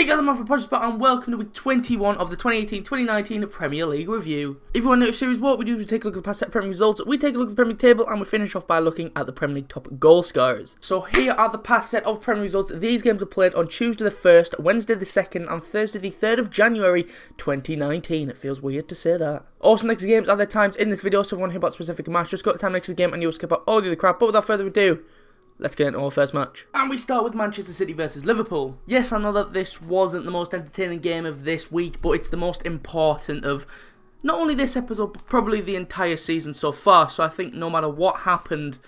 guys, I'm Alfred Podgers, and welcome to week 21 of the 2018-2019 Premier League review. If you want to know the series, what we do is we take a look at the past set Premier results, we take a look at the Premier League table, and we finish off by looking at the Premier League top goal scorers. So here are the past set of Premier League results. These games were played on Tuesday the 1st, Wednesday the 2nd, and Thursday the 3rd of January 2019. It feels weird to say that. Also, next games are their times in this video, so if you want to hear about a specific match, just go to the time next to the game and you'll skip out all the other crap. But without further ado, let's get into our first match. And we start with Manchester City versus Liverpool. Yes, I know that this wasn't the most entertaining game of this week, but it's the most important of not only this episode, but probably the entire season so far. So I think no matter what happened,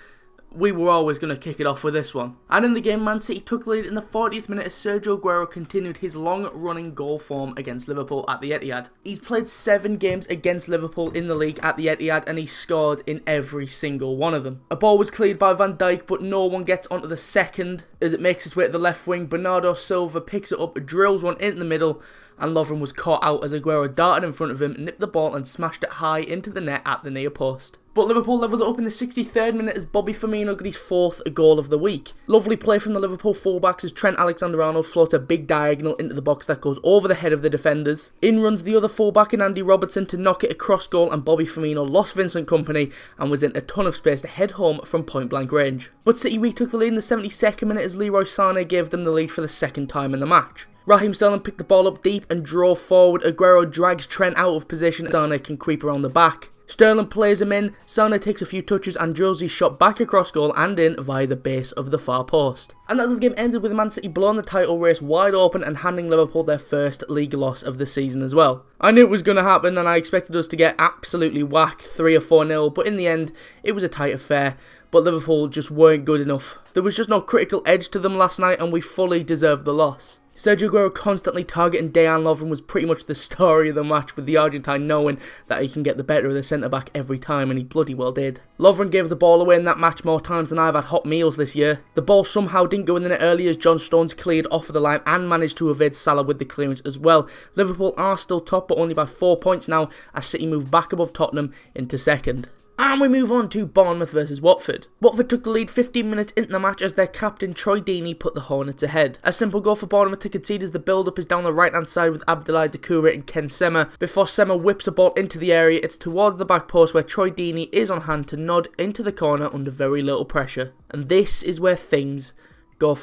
we were always going to kick it off with this one. And in the game, Man City took the lead in the 40th minute as Sergio Aguero continued his long-running goal form against Liverpool at the Etihad. He's played 7 games against Liverpool in the league at the Etihad, and he scored in every single one of them. A ball was cleared by Van Dijk, but no one gets onto the second as it makes its way to the left wing. Bernardo Silva picks it up, drills one in the middle, and Lovren was caught out as Aguero darted in front of him, nipped the ball and smashed it high into the net at the near post. But Liverpool levelled it up in the 63rd minute as Bobby Firmino got his 4th goal of the week. Lovely play from the Liverpool fullbacks as Trent Alexander-Arnold floats a big diagonal into the box that goes over the head of the defenders. In runs the other fullback in Andy Robertson to knock it across goal, and Bobby Firmino lost Vincent Kompany and was in a ton of space to head home from point blank range. But City retook the lead in the 72nd minute as Leroy Sané gave them the lead for the 2nd time in the match. Raheem Sterling picked the ball up deep and drove forward. Aguero drags Trent out of position. Sané can creep around the back. Sterling plays him in, Sané takes a few touches and drills his shot back across goal and in via the base of the far post. And that's how the game ended, with Man City blowing the title race wide open and handing Liverpool their first league loss of the season as well. I knew it was going to happen and I expected us to get absolutely whacked 3 or 4-0, but in the end it was a tight affair. But Liverpool just weren't good enough. There was just no critical edge to them last night and we fully deserved the loss. Sergio Aguero constantly targeting Dejan Lovren was pretty much the story of the match, with the Argentine knowing that he can get the better of the centre-back every time, and he bloody well did. Lovren gave the ball away in that match more times than I've had hot meals this year. The ball somehow didn't go in the net early as John Stones cleared off of the line and managed to evade Salah with the clearance as well. Liverpool are still top, but only by 4 points now as City move back above Tottenham into 2nd. And we move on to Bournemouth versus Watford. Watford took the lead 15 minutes into the match as their captain Troy Deeney put the Hornets ahead. A simple goal for Bournemouth to concede as the build-up is down the right-hand side with Abdoulaye Doucouré and Ken Sema. Before Sema whips the ball into the area, it's towards the back post where Troy Deeney is on hand to nod into the corner under very little pressure. And this is where things go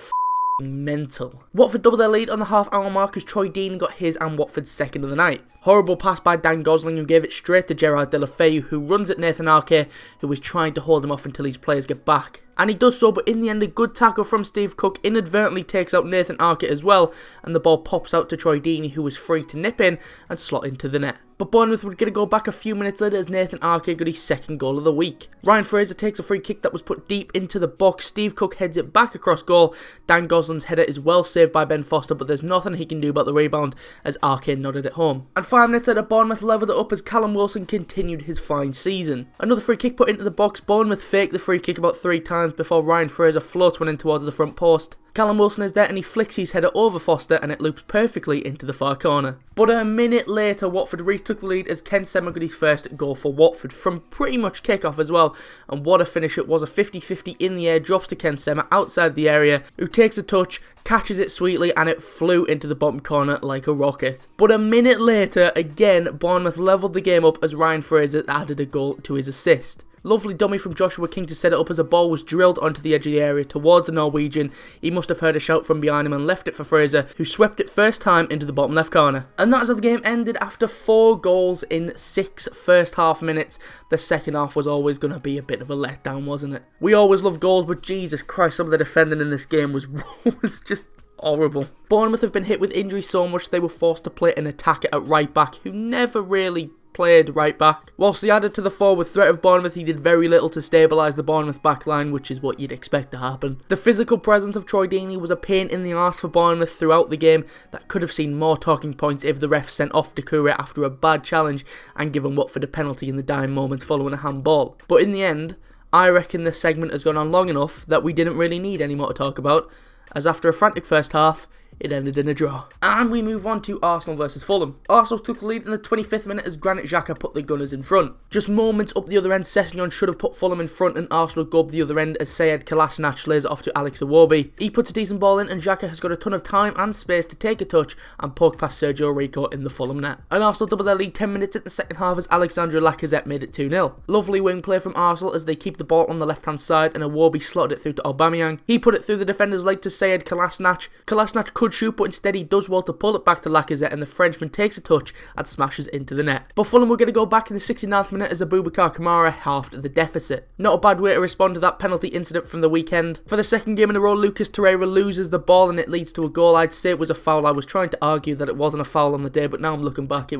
mental. Watford doubled their lead on the half-hour mark as Troy Deeney got his and Watford's 2nd of the night. Horrible pass by Dan Gosling, who gave it straight to Gerard Deulofeu, who runs at Nathan Ake, who is trying to hold him off until his players get back. And he does so, but in the end a good tackle from Steve Cook inadvertently takes out Nathan Ake as well, and the ball pops out to Troy Deeney, who was free to nip in and slot into the net. But Bournemouth would get a goal back a few minutes later as Nathan Ake got his 2nd goal of the week. Ryan Fraser takes a free kick that was put deep into the box. Steve Cook heads it back across goal. Dan Gosling's header is well saved by Ben Foster, but there's nothing he can do about the rebound as Ake nodded it home. And 5 minutes later, Bournemouth levelled it up as Callum Wilson continued his fine season. Another free kick put into the box. Bournemouth faked the free kick about 3 times before Ryan Fraser floats one in towards the front post. Callum Wilson is there and he flicks his header over Foster and it loops perfectly into the far corner. But a minute later, Watford retook the lead as Ken Sema got his 1st goal for Watford from pretty much kick-off as well. And what a finish it was, a 50-50 in the air, drops to Ken Sema outside the area, who takes a touch, catches it sweetly, and it flew into the bottom corner like a rocket. But a minute later, again, Bournemouth levelled the game up as Ryan Fraser added a goal to his assist. Lovely dummy from Joshua King to set it up as a ball was drilled onto the edge of the area towards the Norwegian. He must have heard a shout from behind him and left it for Fraser, who swept it first time into the bottom left corner. And that's how the game ended after 4 goals in 6 first half minutes. The second half was always going to be a bit of a letdown, wasn't it? We always love goals, but Jesus Christ, some of the defending in this game was just horrible. Bournemouth have been hit with injury so much they were forced to play an attacker at right back who never really played right back. Whilst he added to the forward threat of Bournemouth, he did very little to stabilise the Bournemouth backline, which is what you'd expect to happen. The physical presence of Troy Deeney was a pain in the arse for Bournemouth throughout the game that could have seen more talking points if the ref sent off Doucouré after a bad challenge and given Watford a penalty in the dying moments following a handball. But in the end, I reckon this segment has gone on long enough that we didn't really need any more to talk about, as after a frantic first half, it ended in a draw. And we move on to Arsenal versus Fulham. Arsenal took the lead in the 25th minute as Granit Xhaka put the Gunners in front. Just moments up the other end, Sessegnon should have put Fulham in front and Arsenal go up the other end as Sead Kolasinac lays it off to Alex Iwobi. He puts a decent ball in and Xhaka has got a ton of time and space to take a touch and poke past Sergio Rico in the Fulham net. And Arsenal double their lead 10 minutes in the second half as Alexandre Lacazette made it 2-0. Lovely wing play from Arsenal as they keep the ball on the left hand side and Iwobi slotted it through to Aubameyang. He put it through the defender's leg to Sead Kolasinac. Kolasinac could shoot but instead he does well to pull it back to Lacazette and the Frenchman takes a touch and smashes into the net. But Fulham were going to go back in the 69th minute as Aboubakar Kamara halved the deficit. Not a bad way to respond to that penalty incident from the weekend. For the second game in a row, Lucas Torreira loses the ball and it leads to a goal. I'd say it was a foul. I was trying to argue that it wasn't a foul on the day, but now I'm looking back, it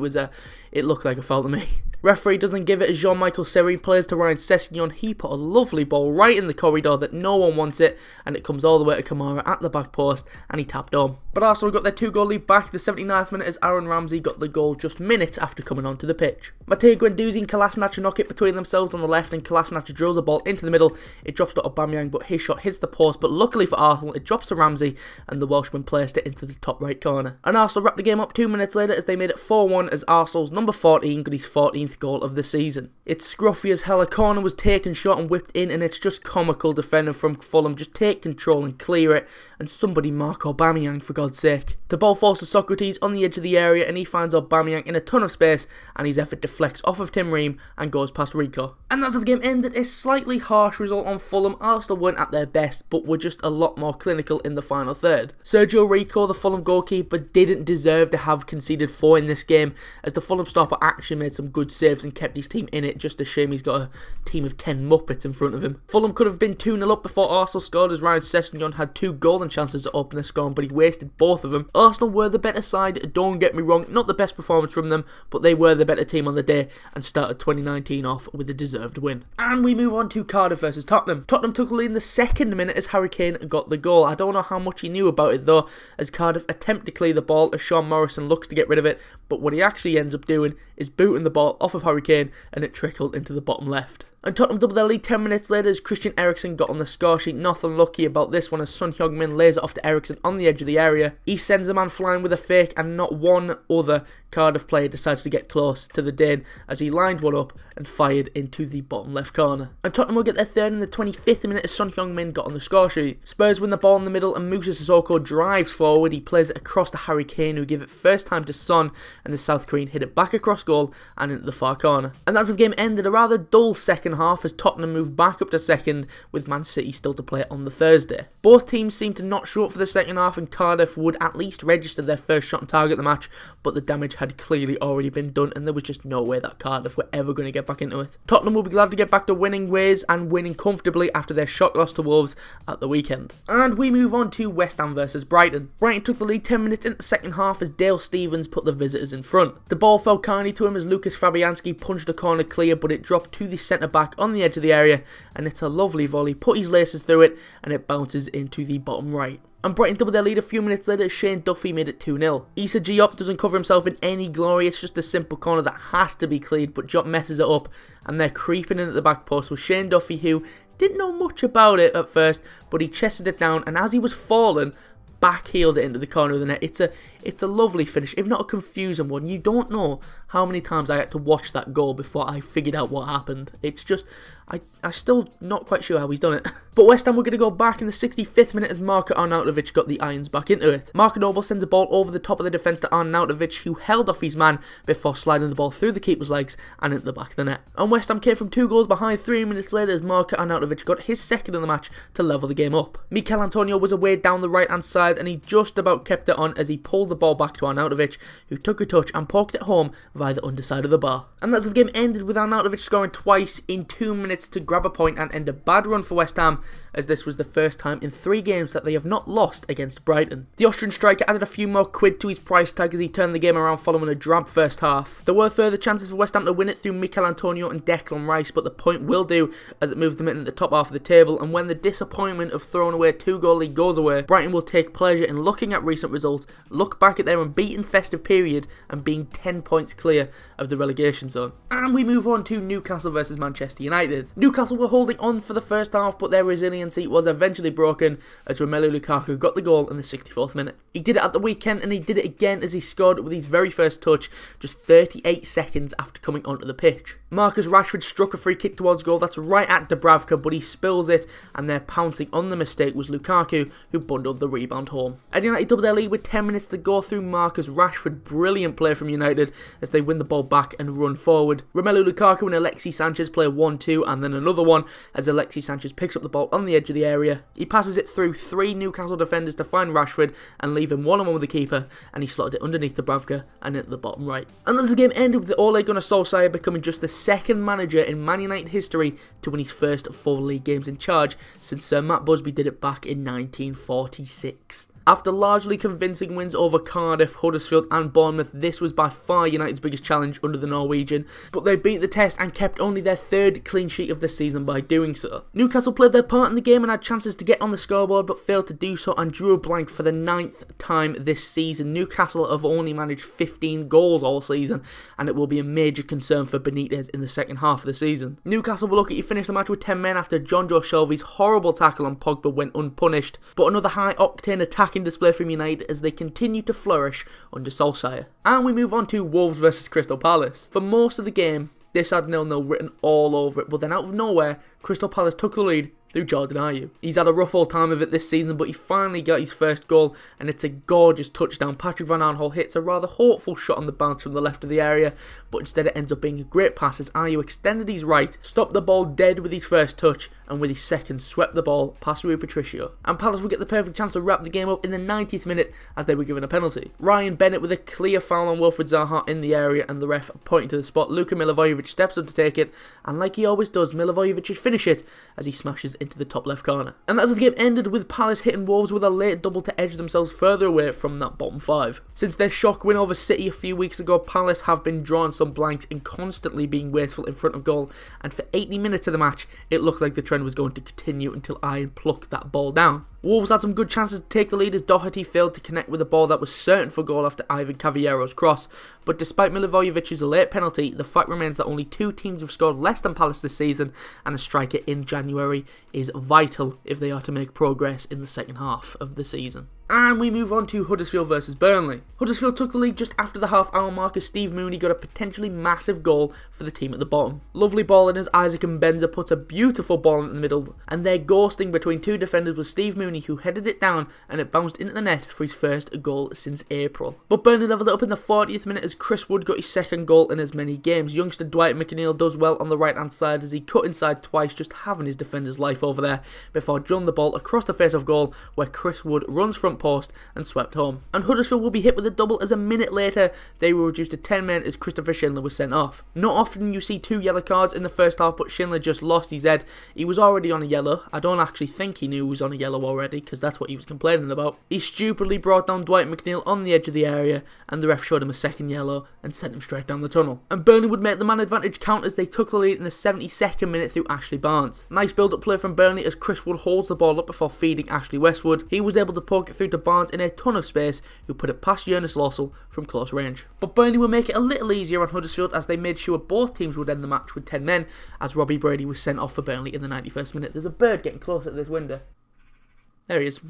looked like a foul to me. Referee doesn't give it as Jean-Michel Seri plays to Ryan Sessegnon. He put a lovely ball right in the corridor that no one wants it and it comes all the way to Kamara at the back post and he tapped on. But Arsenal got their 2-goal lead back the 79th minute as Aaron Ramsey got the goal just minutes after coming onto the pitch. Matteo Guendouzi and Kolasinac knock it between themselves on the left and Kolasinac drills the ball into the middle. It drops to Aubameyang but his shot hits the post, but luckily for Arsenal it drops to Ramsey and the Welshman placed it into the top right corner. And Arsenal wrapped the game up 2 minutes later as they made it 4-1 as Arsenal's number 14 got his 14th goal of the season. It's scruffy as hell. A corner was taken shot and whipped in and it's just comical defending from Fulham. Just take control and clear it and somebody mark Aubameyang for God's sake. The ball falls to Socrates on the edge of the area and he finds Aubameyang in a ton of space and his effort deflects off of Tim Ream and goes past Rico. And that's how the game ended. A slightly harsh result on Fulham. Arsenal weren't at their best but were just a lot more clinical in the final third. Sergio Rico, the Fulham goalkeeper, didn't deserve to have conceded 4 in this game as the Fulham stopper actually made some good saves and kept his team in it. Just a shame he's got a team of 10 Muppets in front of him. Fulham could have been 2-0 up before Arsenal scored as Ryan Sessegnon had 2 golden chances to open the score but he wasted both of them. Arsenal were the better side, don't get me wrong, not the best performance from them, but they were the better team on the day and started 2019 off with a deserved win. And we move on to Cardiff versus Tottenham. Tottenham took the lead in the second minute as Harry Kane got the goal. I don't know how much he knew about it though, as Cardiff attempt to clear the ball as Sean Morrison looks to get rid of it, but what he actually ends up doing is booting the ball off of Harry Kane and it trickled into the bottom left. And Tottenham doubled their lead 10 minutes later as Christian Eriksen got on the score sheet. Nothing lucky about this one as Son Heung-min lays it off to Eriksen on the edge of the area. He sends a man flying with a fake and not one other Cardiff player decides to get close to the Dane as he lined one up and fired into the bottom left corner. And Tottenham will get their third in the 25th minute as Son Heung-min got on the score sheet. Spurs win the ball in the middle and Moussa Sissoko drives forward. He plays it across to Harry Kane who give it first time to Son and the South Korean hit it back across goal and into the far corner. And that's how the game ended. A rather dull second half as Tottenham moved back up to second with Man City still to play on the Thursday. Both teams seemed to not show up for the second half and Cardiff would at least register their first shot on target the match, but the damage had clearly already been done and there was just no way that Cardiff were ever going to get back into it. Tottenham will be glad to get back to winning ways and winning comfortably after their shock loss to Wolves at the weekend. And we move on to West Ham versus Brighton. Brighton took the lead 10 minutes in the second half as Dale Stephens put the visitors in front. The ball fell kindly to him as Lucas Fabianski punched a corner clear, but it dropped to the centre back on the edge of the area and it's a lovely volley, put his laces through it and it bounces into the bottom right. And Brighton doubled their lead a few minutes later as Shane Duffy made it 2-0. Issa Diop doesn't cover himself in any glory, it's just a simple corner that has to be cleared, but Diop messes it up and they're creeping in at the back post with Shane Duffy who didn't know much about it at first, but he chested it down and as he was falling, backheeled it into the corner of the net. It's a lovely finish, if not a confusing one. You don't know how many times I had to watch that goal before I figured out what happened. It's just, I'm still not quite sure how he's done it. But West Ham were going to go back in the 65th minute as Marko Arnautovic got the irons back into it. Marko Noble sends a ball over the top of the defence to Arnautovic who held off his man before sliding the ball through the keeper's legs and into the back of the net. And West Ham came from 2 goals behind 3 minutes later as Marko Arnautovic got his second in the match to level the game up. Mikel Antonio was away down the right hand side and he just about kept it on as he pulled the ball back to Arnautovic who took a touch and poked it home via the underside of the bar. And that's how the game ended with Arnautovic scoring twice in 2 minutes to grab a point and end a bad run for West Ham as this was the first time in 3 games that they have not lost against Brighton. The Austrian striker added a few more quid to his price tag as he turned the game around following a drab first half. There were further chances for West Ham to win it through Mikel Antonio and Declan Rice, but the point will do as it moves them into the top half of the table, and when the disappointment of throwing away 2-goal lead goes away, Brighton will take pleasure in looking at recent results, look back at their unbeaten festive period and being 10 points clear of the relegation zone. And we move on to Newcastle versus Manchester United. United. Newcastle were holding on for the first half, but their resiliency was eventually broken as Romelu Lukaku got the goal in the 64th minute. He did it at the weekend, and he did it again as he scored with his very first touch just 38 seconds after coming onto the pitch. Marcus Rashford struck a free kick towards goal that's right at Dubravka, but he spills it, and there pouncing on the mistake was Lukaku, who bundled the rebound home. And United double their lead with 10 minutes to go through Marcus Rashford. Brilliant play from United as they win the ball back and run forward. Romelu Lukaku and Alexis Sanchez play 1-2, and then another one as Alexis Sanchez picks up the ball on the edge of the area. He passes it through 3 Newcastle defenders to find Rashford and leave him one-on-one with the keeper, and he slotted it underneath Dubravka and into the bottom right. And as the game ended with Ole Gunnar Solskjaer becoming just the second manager in Man United history to win his first 4 league games in charge since Sir Matt Busby did it back in 1946. After largely convincing wins over Cardiff, Huddersfield and Bournemouth, this was by far United's biggest challenge under the Norwegian, but they beat the test and kept only their 3rd clean sheet of the season by doing so. Newcastle played their part in the game and had chances to get on the scoreboard but failed to do so and drew a blank for the 9th time this season. Newcastle have only managed 15 goals all season, and it will be a major concern for Benitez in the second half of the season. Newcastle were lucky to finish the match with 10 men after John Joe Shelby's horrible tackle on Pogba went unpunished, but another high-octane attacking display from United as they continue to flourish under Solskjaer. And we move on to Wolves versus Crystal Palace. For most of the game, this had 0-0 written all over it, but then out of nowhere, Crystal Palace took the lead through Jordan Ayew. He's had a rough old time of it this season, but he finally got his first goal, and it's a gorgeous touchdown. Patrick Van Aanholt hits a rather hopeful shot on the bounce from the left of the area, but instead it ends up being a great pass as Ayew extended his right, stopped the ball dead with his first touch, and with his second swept the ball past Rui Patricio. And Palace would get the perfect chance to wrap the game up in the 90th minute as they were given a penalty. Ryan Bennett with a clear foul on Wilfried Zaha in the area, and the ref pointing to the spot. Luka Milivojevic steps up to take it, and like he always does, Milivojevic should finish it as he smashes into the top left corner. And that's how the game ended, with Palace hitting Wolves with a late double to edge themselves further away from that bottom 5. Since their shock win over City a few weeks ago, Palace have been drawing some blanks and constantly being wasteful in front of goal, and for 80 minutes of the match, it looked like the trend was going to continue until Iron plucked that ball down. Wolves had some good chances to take the lead as Doherty failed to connect with a ball that was certain for goal after Ivan Cavalliero's cross, but despite Milivojevic's late penalty, the fact remains that only 2 teams have scored less than Palace this season, and a striker in January is vital if they are to make progress in the second half of the season. And we move on to Huddersfield versus Burnley. Huddersfield took the lead just after the half-hour mark as Steve Mooney got a potentially massive goal for the team at the bottom. Lovely ball in as Isaac Mbenza puts a beautiful ball in the middle, and their ghosting between 2 defenders was Steve Mooney, who headed it down and it bounced into the net for his first goal since April. But Burnley levelled it up in the 40th minute as Chris Wood got his second goal in as many games. Youngster Dwight McNeil does well on the right-hand side as he cut inside twice, just having his defender's life over there, before drilling the ball across the face of goal where Chris Wood runs front post and swept home. And Huddersfield will be hit with a double as a minute later they were reduced to 10 men as Christopher Schindler was sent off. Not often you see 2 yellow cards in the first half, but Schindler just lost his head. He was already on a yellow. I don't actually think he knew he was on a yellow already, because that's what he was complaining about. He stupidly brought down Dwight McNeil on the edge of the area, and the ref showed him a second yellow and sent him straight down the tunnel. And Burnley would make the man advantage count as they took the lead in the 72nd minute through Ashley Barnes. Nice build-up play from Burnley as Chris Wood holds the ball up before feeding Ashley Westwood. He was able to poke it through to Barnes in a ton of space, who put it past Jonas Lossell from close range. But Burnley would make it a little easier on Huddersfield as they made sure both teams would end the match with 10 men as Robbie Brady was sent off for Burnley in the 91st minute. There's a bird getting close at this window. There he is.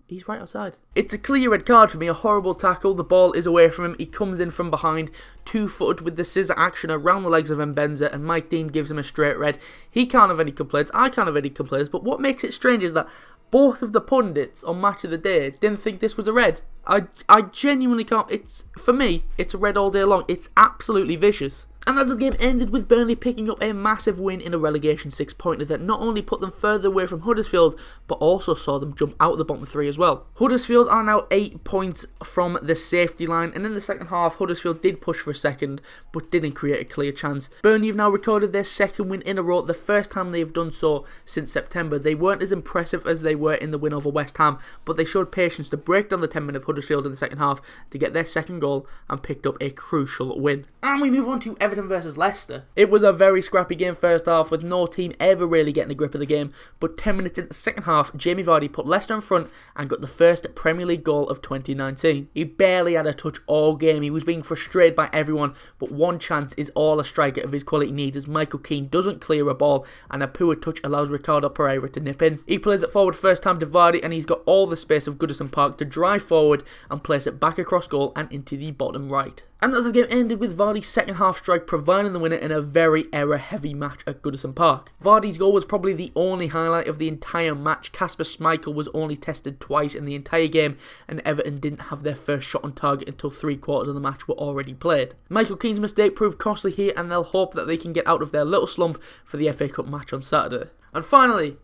He's right outside. It's a clear red card for me, a horrible tackle. The ball is away from him. He comes in from behind, 2-footed with the scissor action around the legs of Mbenza, and Mike Dean gives him a straight red. He can't have any complaints. I can't have any complaints. But what makes it strange is that both of the pundits on Match of the Day didn't think this was a red. I genuinely can't. For me, it's a red all day long. It's absolutely vicious. And as the game ended with Burnley picking up a massive win in a relegation 6-pointer that not only put them further away from Huddersfield, but also saw them jump out of the bottom 3 as well. Huddersfield are now 8 points from the safety line, and in the second half, Huddersfield did push for a second, but didn't create a clear chance. Burnley have now recorded their second win in a row, the first time they've done so since September. They weren't as impressive as they were in the win over West Ham, but they showed patience to break down the 10 men of Huddersfield in the second half to get their second goal and picked up a crucial win. And we move on to Everton Everton versus Leicester. It was a very scrappy game first half with no team ever really getting the grip of the game, but 10 minutes into the second half, Jamie Vardy put Leicester in front and got the first Premier League goal of 2019. He barely had a touch all game, he was being frustrated by everyone, but one chance is all a striker of his quality needs as Michael Keane doesn't clear a ball and a poor touch allows Ricardo Pereira to nip in. He plays it forward first time to Vardy and he's got all the space of Goodison Park to drive forward and place it back across goal and into the bottom right. And as the game ended with Vardy's second half strike providing the winner in a very error-heavy match at Goodison Park. Vardy's goal was probably the only highlight of the entire match. Kasper Schmeichel was only tested twice in the entire game and Everton didn't have their first shot on target until 3/4 of the match were already played. Michael Keane's mistake proved costly here and they'll hope that they can get out of their little slump for the FA Cup match on Saturday. And finally,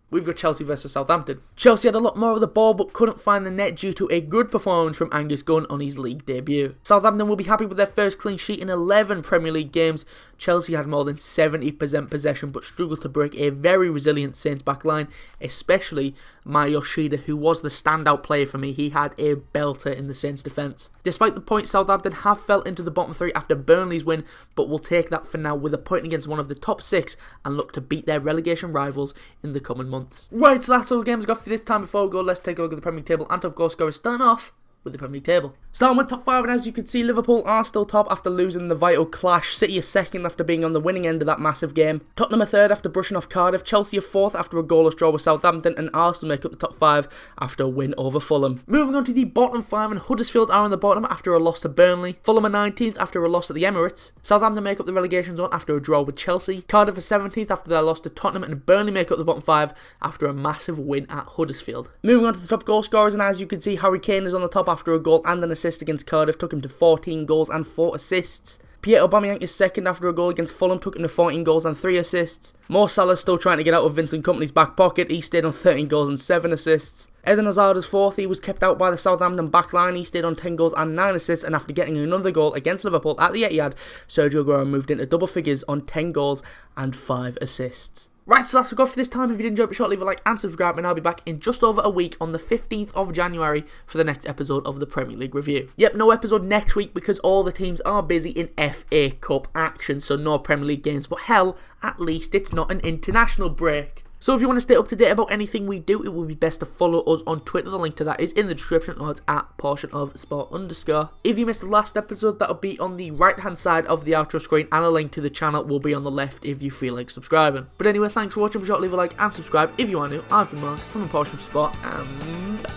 we've got Chelsea versus Southampton. Chelsea had a lot more of the ball but couldn't find the net due to a good performance from Angus Gunn on his league debut. Southampton will be happy with their first clean sheet in 11 Premier League games. Chelsea had more than 70% possession but struggled to break a very resilient Saints back line, especially Yoshida, who was the standout player for me. He had a belter in the Saints defence. Despite the points, Southampton have fell into the bottom 3 after Burnley's win, but will take that for now with a point against one of the top 6 and look to beat their relegation rivals in the coming months. Right, so that's all the games we've got for this time. Before we go, let's take a look at the Premier League table and top goal scorers, starting off with the Premier League table. Starting with top 5, and as you can see, Liverpool are still top after losing the vital clash. City are second after being on the winning end of that massive game. Tottenham are third after brushing off Cardiff. Chelsea are fourth after a goalless draw with Southampton, and Arsenal make up the top 5 after a win over Fulham. Moving on to the bottom 5, and Huddersfield are on the bottom after a loss to Burnley. Fulham are 19th after a loss at the Emirates. Southampton make up the relegation zone after a draw with Chelsea. Cardiff are 17th after their loss to Tottenham, and Burnley make up the bottom 5 after a massive win at Huddersfield. Moving on to the top goal scorers, and as you can see, Harry Kane is on the top after a goal and an assist against Cardiff, took him to 14 goals and 4 assists. Pierre Aubameyang is second after a goal against Fulham, took him to 14 goals and 3 assists. Mo Salah still trying to get out of Vincent Kompany's back pocket, he stayed on 13 goals and 7 assists. Eden Hazard is fourth, he was kept out by the Southampton backline, he stayed on 10 goals and 9 assists, and after getting another goal against Liverpool at the Etihad, Sergio Aguero moved into double figures on 10 goals and 5 assists. Right, so that's all for this time. If you did enjoy it, be sure to leave a like and subscribe, and I'll be back in just over a week on the 15th of January for the next episode of the Premier League review. Yep, no episode next week because all the teams are busy in FA Cup action, so no Premier League games, but hell, at least it's not an international break. So if you want to stay up to date about anything we do, it would be best to follow us on Twitter. The link to that is in the description, or it's at portionofsport_. If you missed the last episode, that'll be on the right hand side of the outro screen, and a link to the channel will be on the left if you feel like subscribing. But anyway, thanks for watching. Be sure to leave a like and subscribe if you are new. I've been Mark from the Portion of Sport, and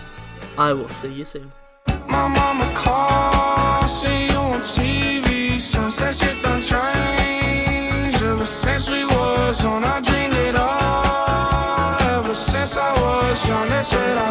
I will see you soon. My mama calls, see you on TV, sunset shit done changed. Ever since we was on, I dreamed it all. Since I was young, that's what I